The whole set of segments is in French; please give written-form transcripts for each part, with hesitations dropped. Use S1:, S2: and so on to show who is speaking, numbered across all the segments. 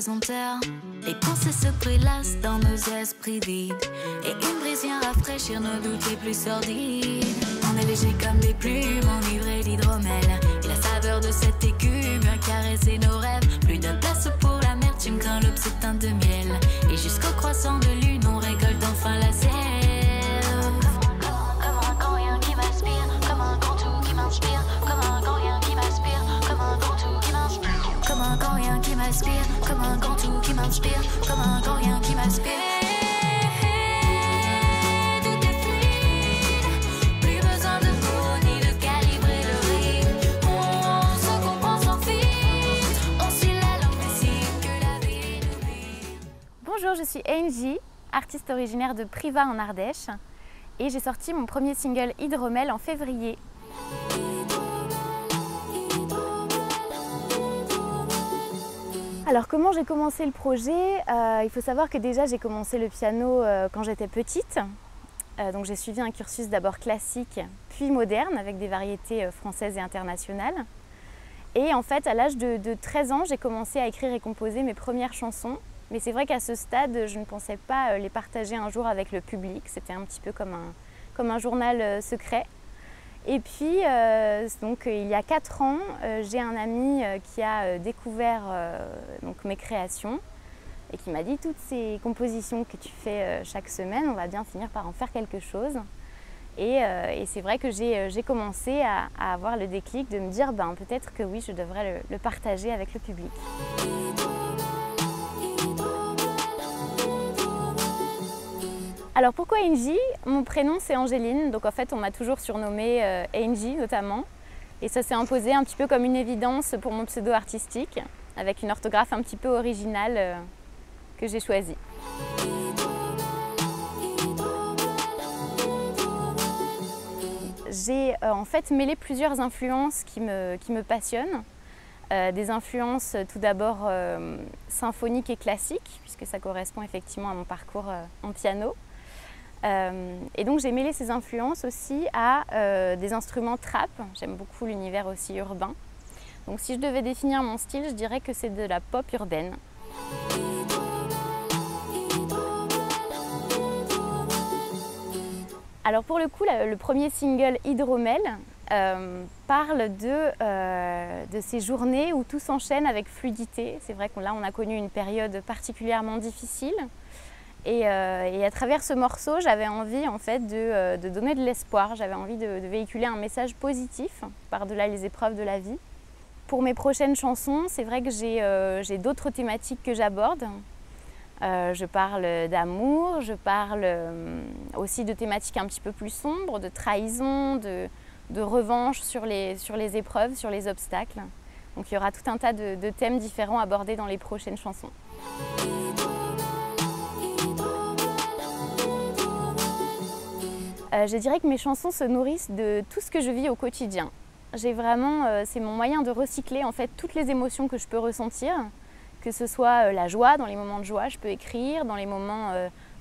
S1: pesanteur. Les pensées se prélassent dans nos esprits vides, et une brise vient rafraîchir nos doutes les plus sordides. On est léger comme des plumes, enivrés d'hydromel, et la saveur de cette écume vient caresser nos rêves. Plus de place pour l'amertume quand l'aube se teinte de miel, et jusqu'au croissant de lune on récolte enfin la sève. Comme un grand rien qui m'aspire, comme un grand tout qui m'inspire, comme un grand rien qui m'aspire, comme un grand tout qui m'inspire, comme un grand rien qui m'aspire, comme un grand tout qui m'inspire, comme un grand rien qui m'aspire.
S2: Bonjour, je suis Angie, artiste originaire de Privas en Ardèche, et j'ai sorti mon premier single Hydromel en février. Alors comment j'ai commencé le projet? Il faut savoir que déjà j'ai commencé le piano quand j'étais petite. Donc j'ai suivi un cursus d'abord classique puis moderne avec des variétés françaises et internationales. Et en fait à l'âge de 13 ans j'ai commencé à écrire et composer mes premières chansons. Mais c'est vrai qu'à ce stade, je ne pensais pas les partager un jour avec le public. C'était un petit peu comme un journal secret. Et puis, donc, il y a 4 ans, j'ai un ami qui a découvert donc, mes créations et qui m'a dit « Toutes ces compositions que tu fais chaque semaine, on va bien finir par en faire quelque chose ». Et c'est vrai que j'ai commencé à avoir le déclic de me dire ben, peut-être que oui, je devrais le partager avec le public. Alors pourquoi Angie? Mon prénom c'est Angéline, donc en fait on m'a toujours surnommée Angie notamment. Et ça s'est imposé un petit peu comme une évidence pour mon pseudo artistique, avec une orthographe un petit peu originale que j'ai choisie. J'ai en fait mêlé plusieurs influences qui me passionnent. Des influences tout d'abord symphoniques et classiques, puisque ça correspond effectivement à mon parcours en piano. Et donc j'ai mêlé ces influences aussi à des instruments trap. J'aime beaucoup l'univers aussi urbain. Donc si je devais définir mon style, je dirais que c'est de la pop urbaine. Alors pour le coup, le premier single Hydromel parle de ces journées où tout s'enchaîne avec fluidité. C'est vrai qu'on a connu une période particulièrement difficile. Et à travers ce morceau, j'avais envie en fait de donner de l'espoir. J'avais envie de véhiculer un message positif par-delà les épreuves de la vie. Pour mes prochaines chansons, c'est vrai que j'ai d'autres thématiques que j'aborde. Je parle d'amour, je parle aussi de thématiques un petit peu plus sombres, de trahison, de revanche sur les épreuves, sur les obstacles. Donc il y aura tout un tas de thèmes différents abordés dans les prochaines chansons. Je dirais que mes chansons se nourrissent de tout ce que je vis au quotidien. C'est mon moyen de recycler en fait toutes les émotions que je peux ressentir, que ce soit la joie, dans les moments de joie, je peux écrire, dans les moments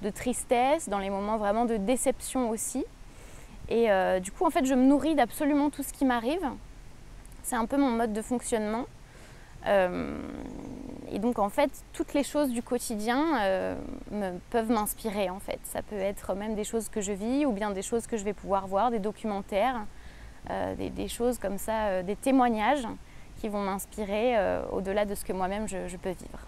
S2: de tristesse, dans les moments vraiment de déception aussi. Et du coup, en fait, je me nourris d'absolument tout ce qui m'arrive. C'est un peu mon mode de fonctionnement. Et donc en fait, toutes les choses du quotidien peuvent m'inspirer en fait. Ça peut être même des choses que je vis ou bien des choses que je vais pouvoir voir, des documentaires, des choses comme ça, des témoignages qui vont m'inspirer au-delà de ce que moi-même je peux vivre.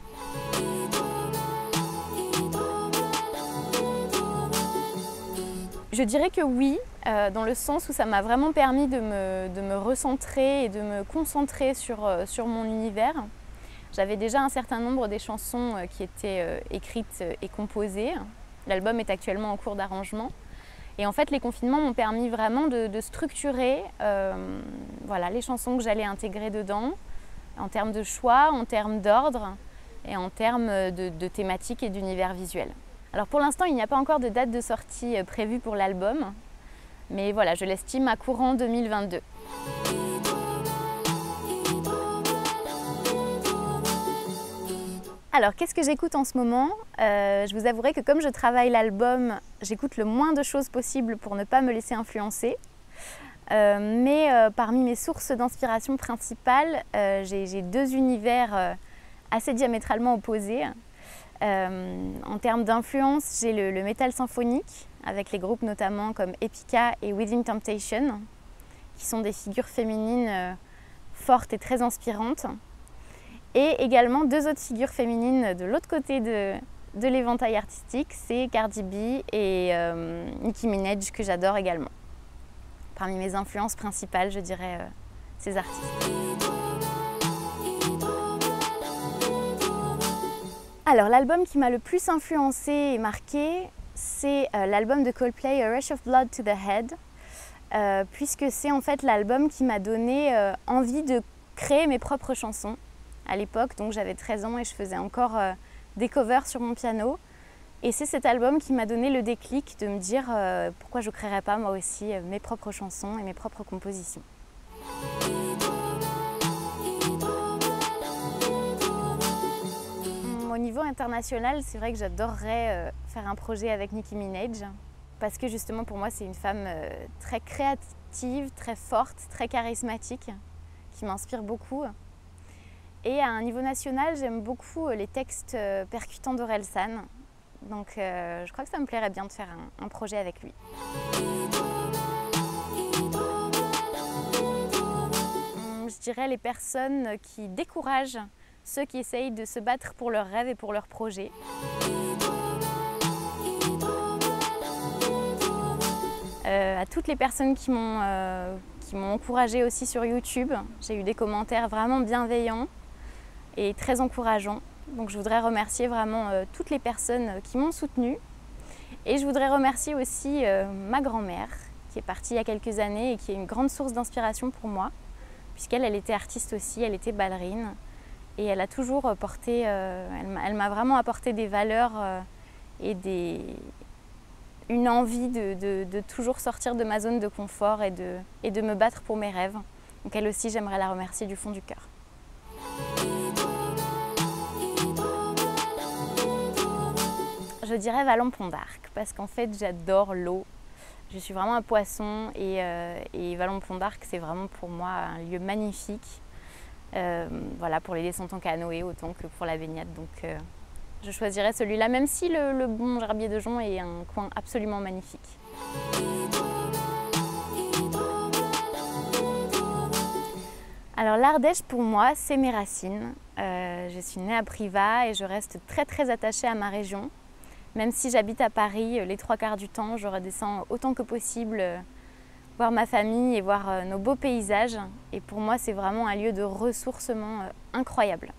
S2: Je dirais que oui, dans le sens où ça m'a vraiment permis de me recentrer et de me concentrer sur mon univers. J'avais déjà un certain nombre des chansons qui étaient écrites et composées. L'album est actuellement en cours d'arrangement. Et en fait, les confinements m'ont permis vraiment de structurer voilà, les chansons que j'allais intégrer dedans, en termes de choix, en termes d'ordre et en termes de thématiques et d'univers visuel. Alors pour l'instant, il n'y a pas encore de date de sortie prévue pour l'album, mais voilà, je l'estime à courant 2022. Alors, qu'est-ce que j'écoute en ce moment? Je vous avouerai que comme je travaille l'album, j'écoute le moins de choses possible pour ne pas me laisser influencer. Mais parmi mes sources d'inspiration principales, j'ai deux univers assez diamétralement opposés. En termes d'influence, j'ai le métal symphonique, avec les groupes notamment comme Epica et Within Temptation, qui sont des figures féminines fortes et très inspirantes. Et également deux autres figures féminines de l'autre côté de l'éventail artistique, c'est Cardi B et Nicki Minaj, que j'adore également. Parmi mes influences principales, je dirais ces artistes. Alors l'album qui m'a le plus influencée et marquée, c'est l'album de Coldplay, A Rush of Blood to the Head, puisque c'est en fait l'album qui m'a donné envie de créer mes propres chansons. À l'époque, donc j'avais 13 ans et je faisais encore des covers sur mon piano. Et c'est cet album qui m'a donné le déclic de me dire pourquoi je ne créerais pas moi aussi mes propres chansons et mes propres compositions. Au niveau international, c'est vrai que j'adorerais faire un projet avec Nicki Minaj, parce que justement pour moi c'est une femme très créative, très forte, très charismatique, qui m'inspire beaucoup. Et à un niveau national, j'aime beaucoup les textes percutants d'Orelsan, donc je crois que ça me plairait bien de faire un projet avec lui. Je dirais les personnes qui découragent ceux qui essayent de se battre pour leurs rêves et pour leurs projets. À toutes les personnes qui m'ont encouragée aussi sur YouTube, j'ai eu des commentaires vraiment bienveillants et très encourageants. Donc je voudrais remercier vraiment toutes les personnes qui m'ont soutenue. Et je voudrais remercier aussi ma grand-mère qui est partie il y a quelques années et qui est une grande source d'inspiration pour moi, puisqu'elle était artiste aussi, elle était ballerine. Et elle a toujours porté, elle m'a vraiment apporté des valeurs et une envie de toujours sortir de ma zone de confort et de me battre pour mes rêves. Donc elle aussi, j'aimerais la remercier du fond du cœur. Je dirais Vallon-Pont d'Arc, parce qu'en fait j'adore l'eau. Je suis vraiment un poisson et Vallon-Pont d'Arc, c'est vraiment pour moi un lieu magnifique. Voilà, pour les descentes en canoë autant que pour la baignade, donc je choisirais celui-là, même si le Bon Gerbier de Jonc est un coin absolument magnifique. Alors l'Ardèche pour moi c'est mes racines. Je suis née à Privas et je reste très attachée à ma région. Même si j'habite à Paris, les 3/4 du temps, je redescends autant que possible voir ma famille et voir nos beaux paysages. Et pour moi, c'est vraiment un lieu de ressourcement incroyable.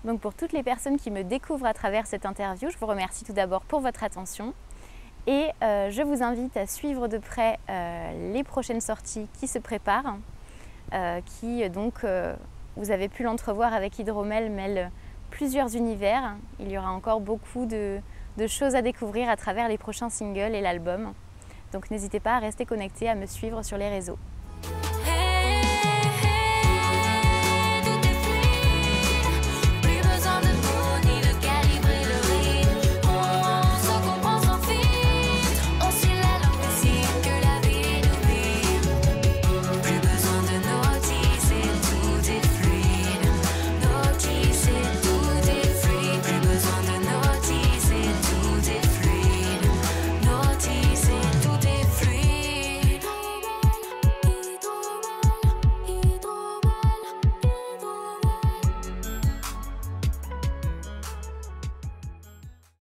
S2: Donc pour toutes les personnes qui me découvrent à travers cette interview, je vous remercie tout d'abord pour votre attention. Et je vous invite à suivre de près les prochaines sorties qui se préparent, qui donc, vous avez pu l'entrevoir avec Hydromel, mêlent plusieurs univers. Il y aura encore beaucoup de choses à découvrir à travers les prochains singles et l'album. Donc n'hésitez pas à rester connecté, à me suivre sur les réseaux.